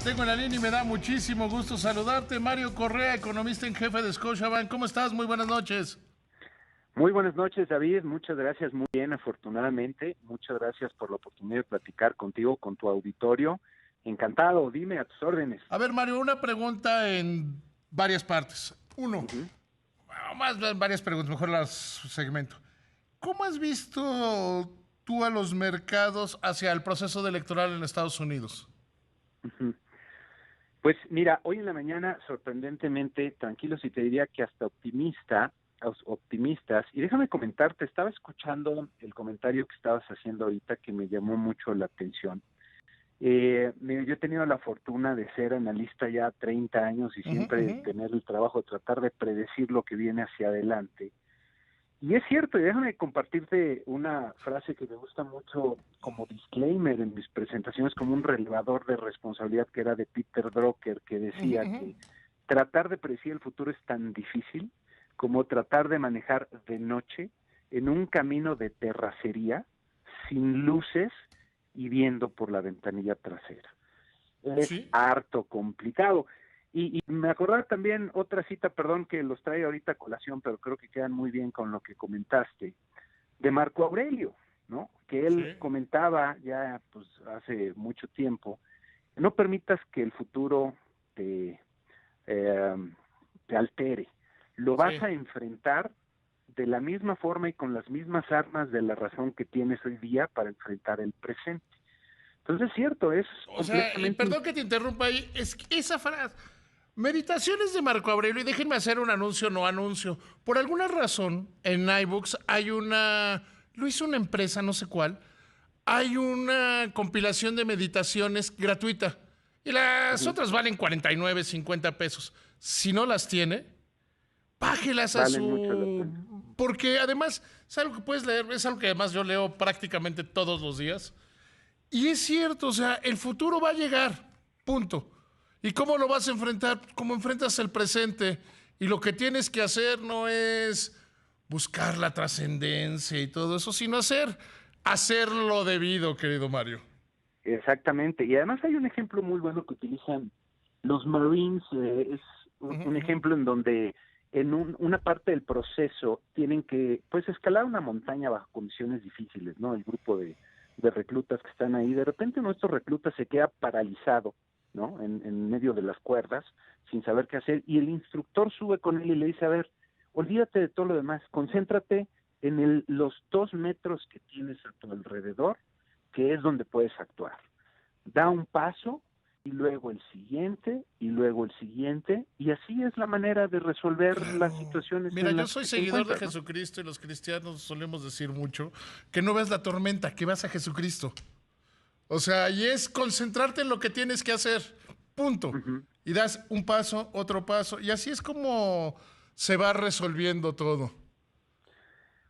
tengo en la línea y me da muchísimo gusto saludarte. Mario Correa, economista en jefe de Scotiabank. ¿Cómo estás? Muy buenas noches. Muy buenas noches, David. Muchas gracias. Muy bien, afortunadamente. Muchas gracias por la oportunidad de platicar contigo, con tu auditorio. Encantado. Dime, a tus órdenes. A ver, Mario, una pregunta en varias partes. Uno, Ujú, bueno, más varias preguntas, mejor las segmento. ¿Cómo has visto tú a los mercados hacia el proceso electoral en Estados Unidos? ujú. Pues mira, hoy en la mañana, sorprendentemente tranquilos y te diría que hasta optimistas. Y déjame comentarte, estaba escuchando el comentario que estabas haciendo ahorita que me llamó mucho la atención. Mira, yo he tenido la fortuna de ser analista ya 30 años y Ujú, siempre ujú. tener el trabajo de tratar de predecir lo que viene hacia adelante. Y es cierto, y déjame compartirte una frase que me gusta mucho como disclaimer en mis presentaciones, como un relevador de responsabilidad que era de Peter Drucker, que Ujú, decía ujú. que tratar de predecir el futuro es tan difícil como tratar de manejar de noche en un camino de terracería, sin luces y viendo por la ventanilla trasera. Es Sí, harto complicado. Y me acordaba también otra cita, perdón que los trae ahorita a colación, pero creo que quedan muy bien con lo que comentaste, de Marco Aurelio, ¿no? Que él sí, comentaba ya pues hace mucho tiempo, no permitas que el futuro te, eh, te altere, lo vas sí. a enfrentar de la misma forma y con las mismas armas de la razón que tienes hoy día para enfrentar el presente. Entonces es cierto, es O sea, y completamente... perdón que te interrumpa ahí, es que esa frase, Meditaciones de Marco Aurelio, y déjenme hacer un anuncio, no anuncio. Por alguna razón, en iBooks hay una, lo hizo una empresa, no sé cuál, hay una compilación de meditaciones gratuita. Y las Ujú, otras valen 49, 50 pesos. Si no las tiene, pájelas a valen mucho la su... pena. Porque además es algo que puedes leer, es algo que además yo leo prácticamente todos los días. Y es cierto, o sea, el futuro va a llegar, punto. ¿Y cómo lo vas a enfrentar? ¿Cómo enfrentas el presente? Y lo que tienes que hacer no es buscar la trascendencia y todo eso, sino hacer lo debido, querido Mario. Exactamente. Y además hay un ejemplo muy bueno que utilizan los Marines, es Ujú, un ujú. ejemplo en donde en una parte del proceso tienen que pues escalar una montaña bajo condiciones difíciles, ¿no? El grupo de reclutas que están ahí, de repente nuestro recluta se queda paralizado, ¿no? En medio de las cuerdas, sin saber qué hacer, y el instructor sube con él y le dice, a ver, olvídate de todo lo demás, concéntrate en los 2 metros que tienes a tu alrededor, que es donde puedes actuar. Da un paso y luego el siguiente y luego el siguiente, y así es la manera de resolver las Claro. situaciones Mira, en yo las soy que te seguidor de encuentras, ¿no? Jesucristo y los cristianos solemos decir mucho que no ves la tormenta, que vas a Jesucristo. O sea, y es concentrarte en lo que tienes que hacer. Punto. Ujú. Y das un paso, otro paso. Y así es como se va resolviendo todo.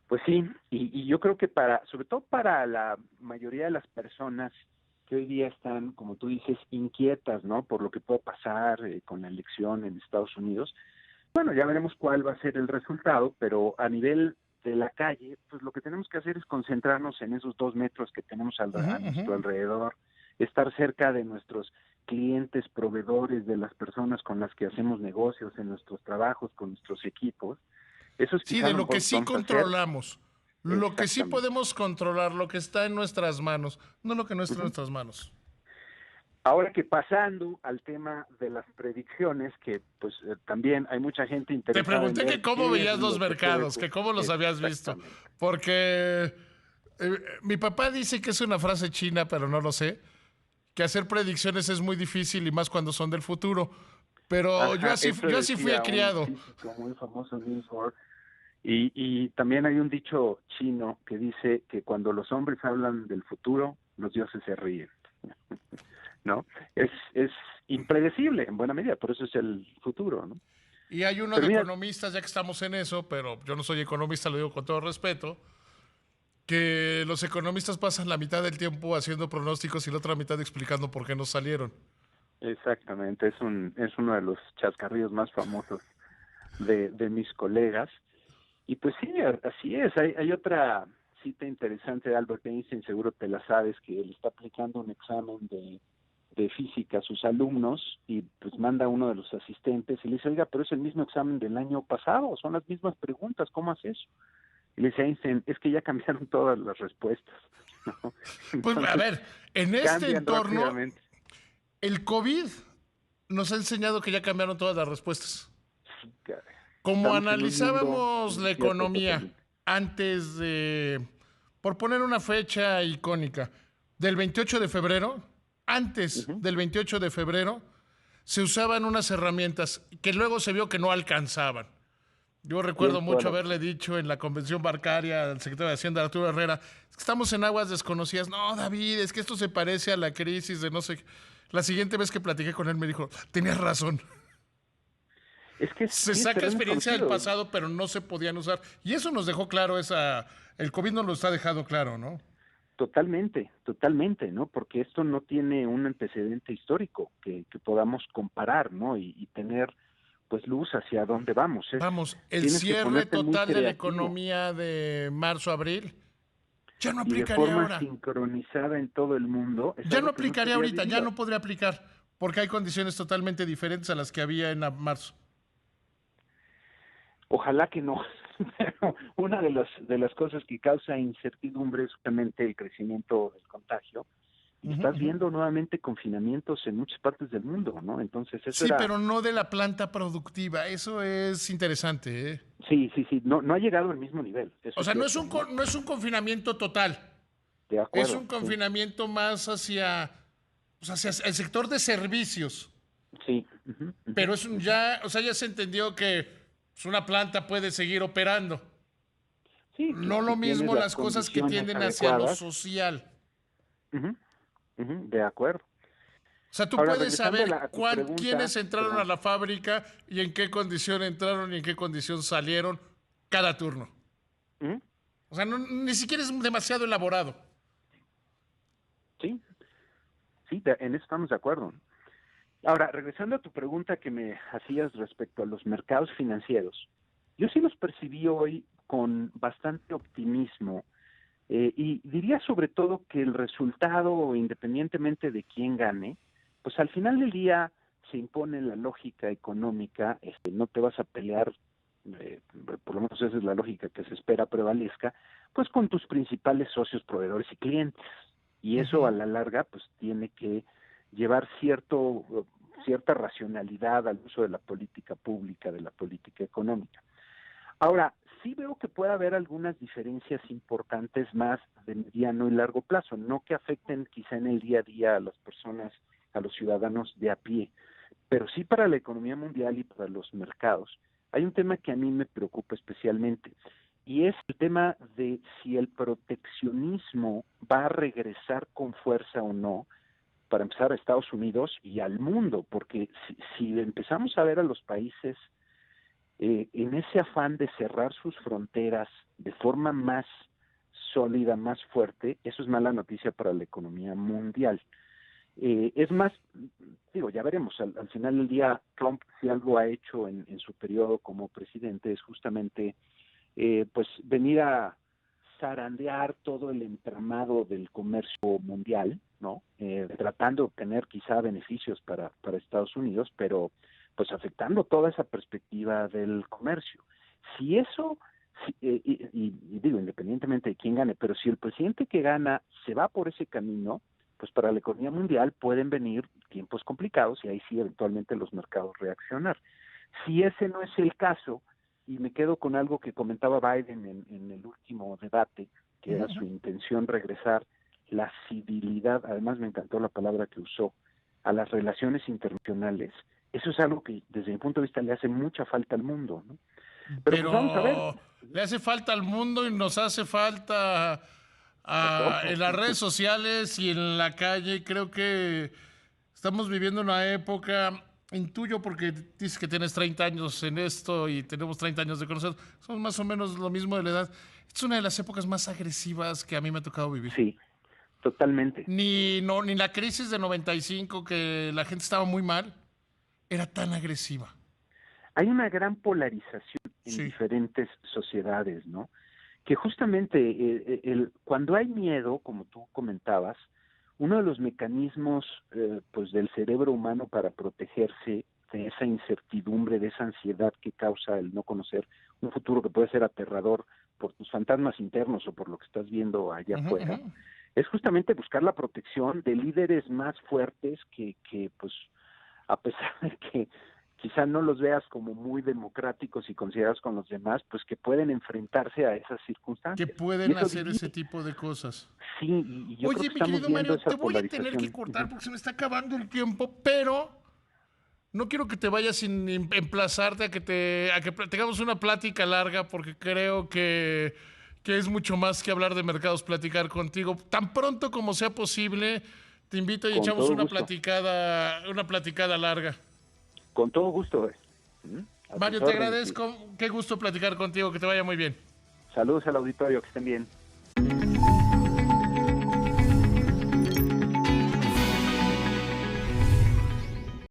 Pues sí, y yo creo que sobre todo para la mayoría de las personas que hoy día están, como tú dices, inquietas, ¿no? Por lo que puede pasar con la elección en Estados Unidos. Bueno, ya veremos cuál va a ser el resultado, pero a nivel de la calle, pues lo que tenemos que hacer es concentrarnos en esos 2 metros que tenemos Ujú, a ujú. nuestro alrededor, estar cerca de nuestros clientes, proveedores, de las personas con las que hacemos negocios, en nuestros trabajos, con nuestros equipos. Eso es Sí, quizá de lo lo que mejor que sí podemos hacer. controlamos. Lo que sí Exactamente. podemos controlar, lo que está en nuestras manos, no lo que no está en Ujú. nuestras manos. Ahora que pasando al tema de las predicciones, que pues también hay mucha gente Te interesada en pregunté ver que cómo qué es veías los lo que puede mercados, que ocurrir. cómo los habías visto. Exactamente. Porque mi papá dice que es una frase china, pero no lo sé, que hacer predicciones es muy difícil y más cuando son del futuro. Pero Ajá, eso yo así fui decía un criado. físico muy famoso, Niels Bohr. Y también hay un dicho chino que dice que cuando los hombres hablan del futuro, los dioses se ríen, ¿no? Es impredecible en buena medida, por eso es el futuro, ¿no? Y hay uno Pero de mira, economistas, ya que estamos en eso, pero yo no soy economista, lo digo con todo respeto, que los economistas pasan la mitad del tiempo haciendo pronósticos y la otra mitad explicando por qué no salieron. exactamente, es uno de los chascarrillos más famosos de mis colegas. Y pues sí, así es. Hay otra cita interesante de Albert Einstein, seguro te la sabes, que él está aplicando un examen de física a sus alumnos y pues manda a uno de los asistentes y le dice, oiga, pero es el mismo examen del año pasado, son las mismas preguntas, ¿cómo hace eso? Y le dice Einstein, es que ya cambiaron todas las respuestas, ¿no? Pues a Entonces, ver, en este cambian entorno, rápidamente. el COVID nos ha enseñado que ya cambiaron todas las respuestas. Sí, caray. Como Estamos en un mundo analizábamos la incierto economía totalmente. antes de, por poner una fecha icónica, del 28 de febrero, antes Ujú. del 28 de febrero, se usaban unas herramientas que luego se vio que no alcanzaban. Yo recuerdo Tienes toda mucho la haberle razón. dicho en la convención bancaria al secretario de Hacienda, Arturo Herrera, "Es que estamos en aguas desconocidas. No, David, es que esto se parece a la crisis de no sé qué". La siguiente vez que platiqué con él me dijo, tenías razón. Es que Se sí es saca terreno experiencia del conocido. pasado, pero no se podían usar. Y eso nos dejó claro el COVID nos lo está dejando claro, ¿no? Totalmente, totalmente, ¿no? Porque esto no tiene un antecedente histórico que podamos comparar, ¿no? Y tener, pues, luz hacia dónde vamos. Vamos, el Tienes que cierre ponerte muy total de la creativo economía de marzo-abril ya no y de aplicaría forma ahora. sincronizada en todo el mundo, es Ya no algo que no se aplicaría había ahorita, ya vivido. no podría aplicar, porque hay condiciones totalmente diferentes a las que había en marzo. Ojalá que no, pero una de las cosas que causa incertidumbre es justamente el crecimiento del contagio. Y Ujú, estás ujú. viendo nuevamente confinamientos en muchas partes del mundo, ¿no? Entonces eso Sí, era, pero no de la planta productiva. Eso es interesante, ¿eh? sí, sí, sí, no, no ha llegado al mismo nivel, eso O es sea, cierto, ¿no? no es un confinamiento total. De Es acuerdo, un sí, confinamiento más hacia, pues, hacia el sector de servicios. sí, ujú, ujú, Pero es un ujú. ya, o sea, ya se entendió que pues, una planta puede seguir operando. Sí, No si lo tienes mismo las las cosas que condiciones tienden hacia lo adecuadas, social. ujú, ujú, de acuerdo. O sea, tú Ahora, puedes regresando a, saber a tu pregunta, quiénes entraron a perdón, la fábrica y en qué condición entraron y en qué condición salieron cada turno. ujú, O sea, ni siquiera es demasiado elaborado. sí, sí, en eso estamos de acuerdo. Ahora, regresando a tu pregunta que me hacías respecto a los mercados financieros, yo sí los percibí hoy con bastante optimismo y diría sobre todo que el resultado, independientemente de quién gane, pues al final del día se impone la lógica económica, no te vas a pelear, eh, por lo menos esa es la lógica que se espera prevalezca, pues con tus principales socios, proveedores y clientes. Y eso a Ujú. la larga pues tiene que llevar cierta racionalidad al uso de la política pública, de la política económica. Ahora, sí veo que puede haber algunas diferencias importantes más de mediano y largo plazo, no que afecten quizá en el día a día a las personas, a los ciudadanos de a pie, pero sí para la economía mundial y para los mercados. Hay un tema que a mí me preocupa especialmente y es el tema de si el proteccionismo va a regresar con fuerza o no, para empezar a Estados Unidos y al mundo, porque si empezamos a ver a los países en ese afán de cerrar sus fronteras de forma más sólida, más fuerte, eso es mala noticia para la economía mundial. Es más, digo, ya veremos, al final del día Trump si algo ha hecho en su periodo como presidente es justamente pues venir a zarandear todo el entramado del comercio mundial, ¿no? Tratando de obtener quizá beneficios para Estados Unidos, pero pues afectando toda esa perspectiva del comercio. Si eso, y digo, independientemente de quién gane, pero si el presidente que gana se va por ese camino, pues para la economía mundial pueden venir tiempos complicados y ahí sí eventualmente los mercados reaccionar. Si ese no es el caso, y me quedo con algo que comentaba Biden en el último debate, que Ujú, era ujú. su intención regresar la civilidad, además me encantó la palabra que usó, a las relaciones internacionales. Eso es algo que desde mi punto de vista le hace mucha falta al mundo, ¿no? Pero pues vamos a ver, Pero le hace falta al mundo y nos hace falta a en todos. las redes sociales y en la calle. Creo que estamos viviendo una época, intuyo porque dices que tienes 30 años en esto y tenemos 30 años de conocer, somos más o menos lo mismo de la edad. Es una de las épocas más agresivas que a mí me ha tocado vivir. Sí, totalmente. Ni la crisis de 95 que la gente estaba muy mal, era tan agresiva. Hay una gran polarización en Sí. diferentes sociedades, ¿no? Que justamente cuando hay miedo, como tú comentabas, uno de los mecanismos pues del cerebro humano para protegerse de esa incertidumbre, de esa ansiedad que causa el no conocer un futuro que puede ser aterrador por tus fantasmas internos o por lo que estás viendo allá afuera, es justamente buscar la protección de líderes más fuertes que pues a pesar de que quizá no los veas como muy democráticos y considerados con los demás, pues que pueden enfrentarse a esas circunstancias. Que pueden hacer ese tipo de cosas. Sí, y yo creo Oye, que mi estamos querido viendo Mario, esa te voy a tener que polarización. cortar porque se me está acabando el tiempo, pero no quiero que te vayas sin emplazarte a que tengamos una plática larga porque creo que es mucho más que hablar de mercados, platicar contigo. Tan pronto como sea posible, te invito y Con echamos todo gusto, una platicada larga. con todo gusto. A tus Mario, te órdenes. agradezco. Qué gusto platicar contigo. Que te vaya muy bien. Saludos al auditorio, que estén bien.